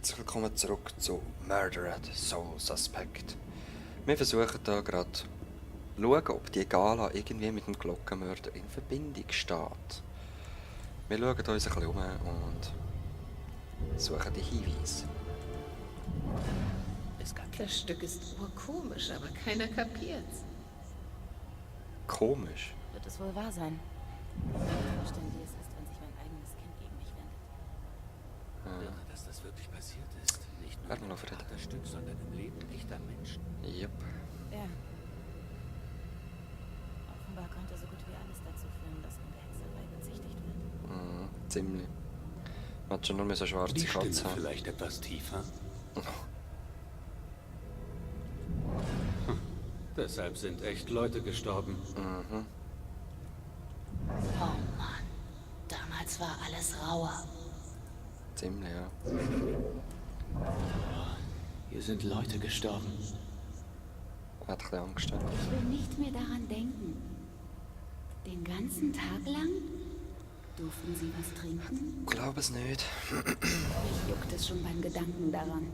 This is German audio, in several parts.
Herzlich willkommen zurück zu Murdered Soul Suspect. Wir versuchen hier gerade zu schauen, ob die Gala irgendwie mit dem Glockenmörder in Verbindung steht. Wir schauen uns ein bisschen um und suchen die Hinweise. Das Stück ist urkomisch, aber keiner kapiert's. Komisch. Wird es wohl wahr sein? Verstehen, wie es ist, wenn sich mein eigenes Kind gegen mich wendet. Irre, dass das wirklich passiert ist. Nicht nur Warte mal ein auf Rede. Theaterstück, sondern im Leben echter Menschen. Yep. Ja. Offenbar konnte so gut wie alles dazu führen, dass in der Hexerei bezichtigt wird. Ziemlich. Man hat schon nur mehr so schwarze Die Stimme Katze. vielleicht etwas tiefer. Deshalb sind echt Leute gestorben. Oh Mann. Damals war alles rauer. Ziemlich, ja. Hier sind Leute gestorben. Hat ein bisschen Angst. Ja. Ich will nicht mehr daran denken. Den ganzen Tag lang? Durften Sie was trinken? Ich glaube es nicht. Mich juckt es schon beim Gedanken daran.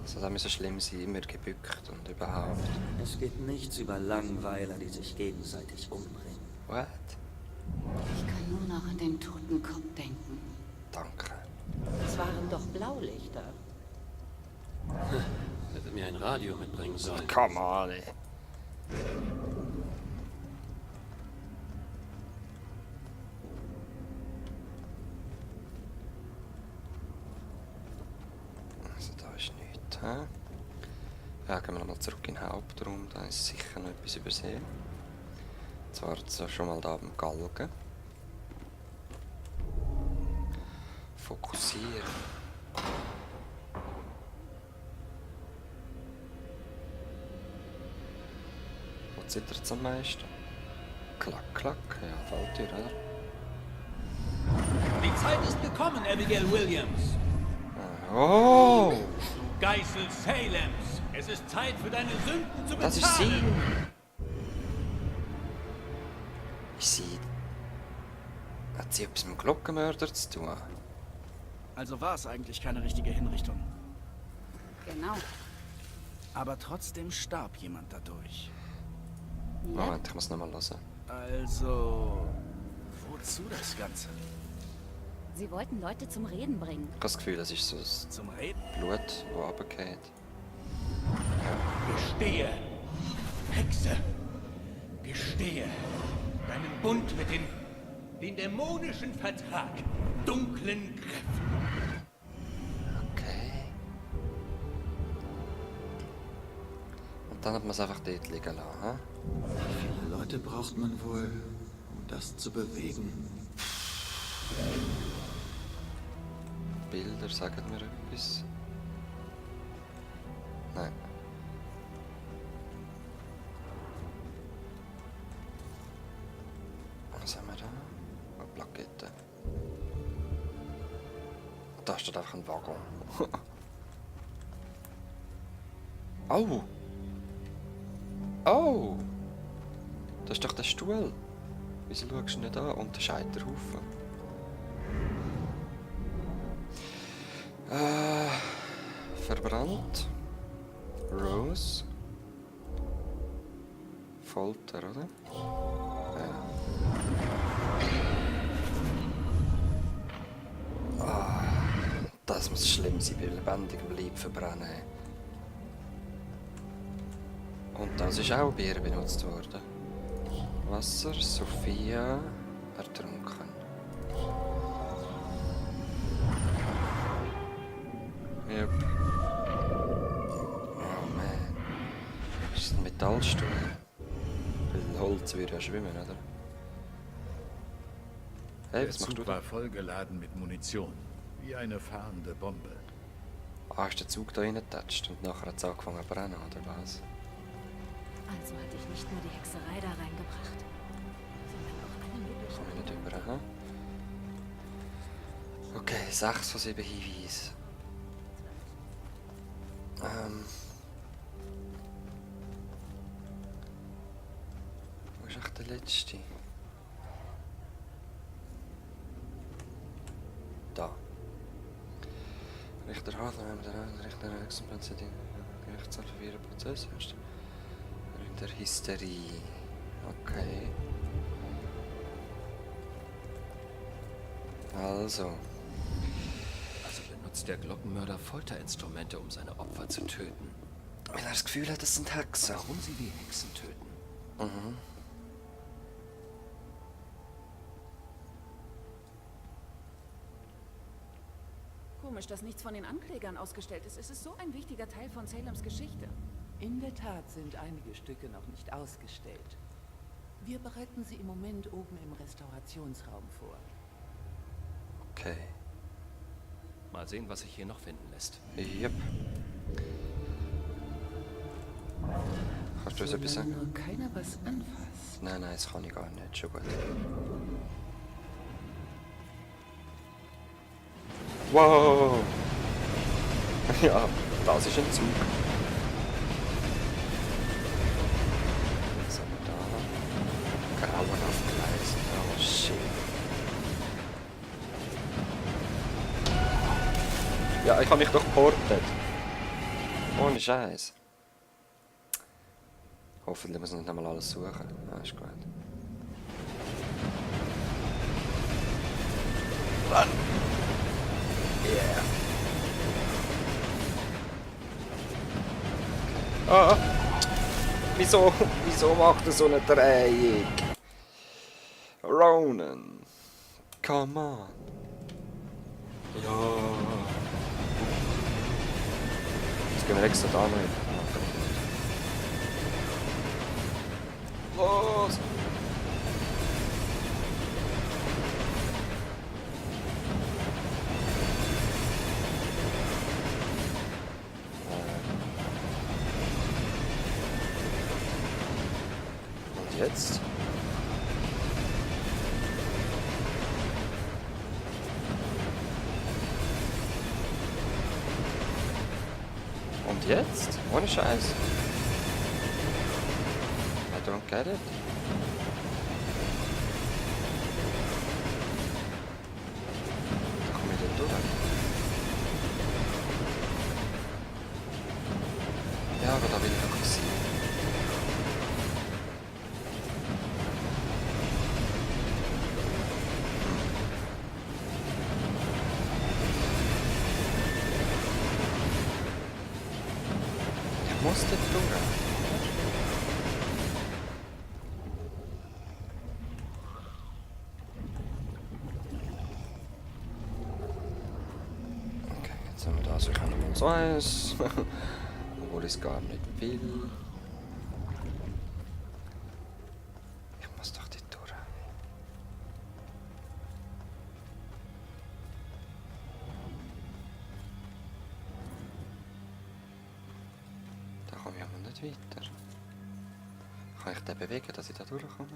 Also, das müssen schlimm sein, immer gebückt und überhaupt. Es geht nichts über Langweiler, die sich gegenseitig umbringen. What? Ich kann nur noch an den toten Kopf denken. Danke. Es waren doch Blaulichter. Hätte mir ein Radio mitbringen sollen. Come on, ey. Also da ist nichts, hä? Ja, gehen wir nochmal zurück in den Hauptraum, da ist sicher noch etwas übersehen. Zwar jetzt schon mal da am Galgen. Fokussieren. Wo zittert es am meisten? Klack, klack. Ja, Falltür, oder? Die Zeit ist gekommen, Abigail Williams. Oh! Du Geißel Salems. Es ist Zeit für deine Sünden zu bezahlen. Das ist sie! Ist sie... Hat sie etwas mit dem Glockenmörder zu tun? Also war es eigentlich keine richtige Hinrichtung. Genau. Aber trotzdem starb jemand dadurch. Ja. Moment, ich muss nochmal hören. Also, wozu das Ganze? Sie wollten Leute zum Reden bringen. Ich habe das Gefühl, es ist so das Zum Reden? Blut, das runtergeht. Gestehe. Hexe. Gestehe. Deinen Bund mit den dämonischen Vertrag. Dunklen Kräften. Okay. Und dann hat man es einfach dort liegen lassen, hä? Wie viele Leute braucht man wohl, um das zu bewegen? Bilder sagen mir etwas. Nein. Was haben wir da? Eine Plakette. Da steht einfach ein Waggon. Oh! Oh! Das ist doch der Stuhl. Wieso schaust du nicht an? Und der Scheiterhaufen. Verbrannt. Rose. Folter, oder? Ja. Das muss schlimm sein, bei lebendigem Leib verbrennen. Und das ist auch Bier benutzt worden. Wasser, Sophia, ertrunken. Yep. Oh man. Ist das ein Metallstuhl? Weil Holz würde ja schwimmen, oder? Hey, Der was machst du Zug da? war vollgeladen mit Munition, wie eine fahrende Bombe. Ah, ist der Zug da reingetatscht und nachher hat es angefangen zu brennen, oder was? Also hatte ich nicht nur die Hexerei da reingebracht, sondern auch alle möglichen Komm ich nicht anderen. über, hä? Okay, 6 von 7 Hinweisen. Wo ist echt der letzte? Da. Richter Hartmann, der Richter Explanation, Gerichtssaal für ihren Prozess. In der Hysterie. Okay. Also. Also benutzt der Glockenmörder Folterinstrumente, um seine Opfer zu töten. Weil er das Gefühl hat, das sind Hexen. Warum sie wie Hexen töten? Mhm. Komisch, dass nichts von den Anklägern ausgestellt ist. Es ist so ein wichtiger Teil von Salems Geschichte. In der Tat sind einige Stücke noch nicht ausgestellt. Wir bereiten sie im Moment oben im Restaurationsraum vor. Okay. Mal sehen, was sich hier noch finden lässt. Yep. Kannst du uns etwas sagen? Nur keiner was anfasst. Nein, das kann ich gar nicht. Schon gut. Wow! Ja, das ist ein Zug. Was haben wir da? Grauenhaft Gleisen. Oh shit. Ja, ich habe mich doch geportet. Ohne Scheiß. Hoffentlich muss ich nicht einmal alles suchen. Ja, ist gut. Run! Yeah. Ah! Wieso macht er so eine Drehung? Ronan! Come on! Ja! Jetzt gehen wir extra da noch hin. Los! Und jetzt? Und jetzt? Ohne Scheiß. I don't get it. Da komme ich denn durch? Ja, aber da will ich noch sehen. Ich muss dort durch. Okay, jetzt haben wir da so ein so eins. Obwohl ich es gar nicht will. Ich muss doch die durch. Da komme ich aber nicht weiter. Kann ich den bewegen, dass ich da durchkomme?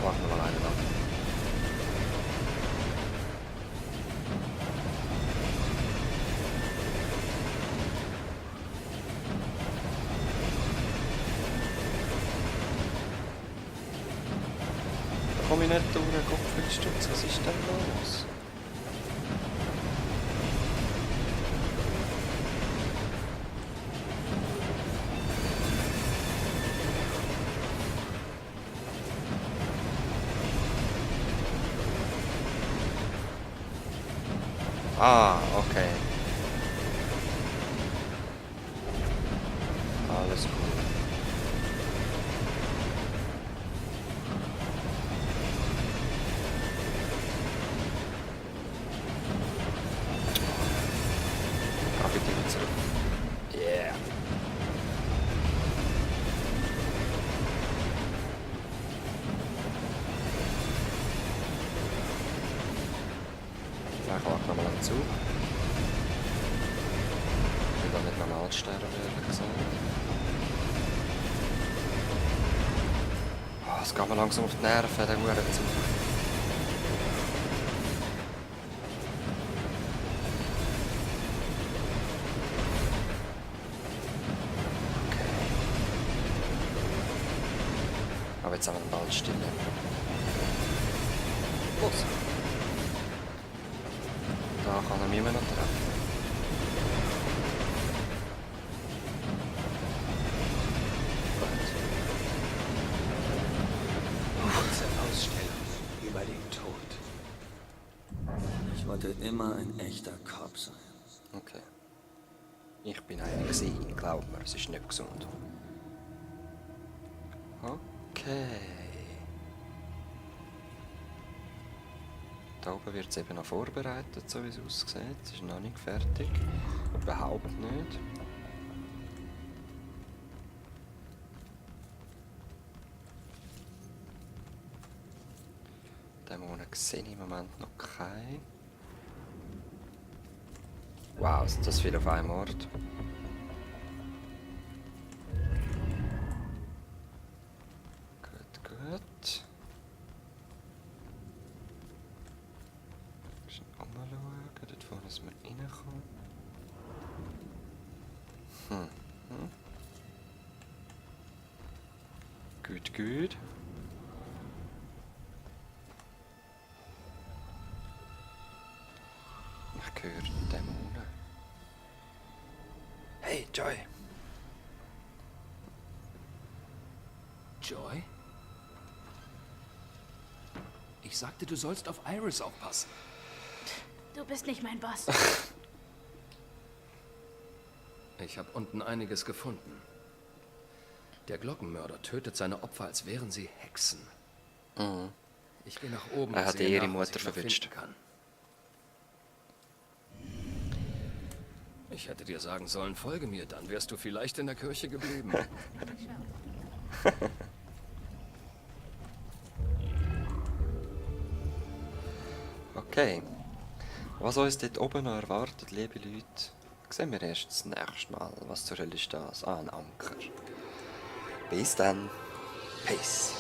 Warten wir mal einen ab. Da komme ich nicht durch, Kopfstutz, was ist denn los? Ah, okay. Alles gut. Darf ich die zurück? Yeah. Ja, ich warte nochmal am Zug. Ich will da nicht normal sterben, ehrlich gesagt. Oh, es geht mir langsam auf die Nerven, der Huren-Zug. jetzt an einem Ball stehen. Los! Da kann er mich immer noch treffen. Kurze Ausstellung über den Tod. Ich wollte immer ein echter Cop sein. Okay. Ich bin einer gewesen, glaub mir, es ist nicht gesund. Okay. Da oben wird es eben noch vorbereitet, so wie es aussieht. Es ist noch nicht fertig. Überhaupt nicht. Dämonen sehe ich im Moment noch keinen. Wow, sind das viel auf einem Ort. Gut, gut. Auch mal schauen, dort vorne, dass wir reinkommen. Gut, gut. Ich höre Dämonen. Hey, Joy! Joy? Ich sagte, du sollst auf Iris aufpassen. Du bist nicht mein Boss. Ich habe unten einiges gefunden. Der Glockenmörder tötet seine Opfer, als wären sie Hexen. Mhm. Ich gehe nach oben Er und hat sehe ihre nach, was Mutter ich noch verwünscht. finden kann. Ich hätte dir sagen sollen, folge mir, dann wärst du vielleicht in der Kirche geblieben. Okay. Was uns dort oben noch erwartet, liebe Leute, sehen wir erst das nächste Mal. Was zur Hölle ist das? Ah, ein Anker. Bis dann. Peace.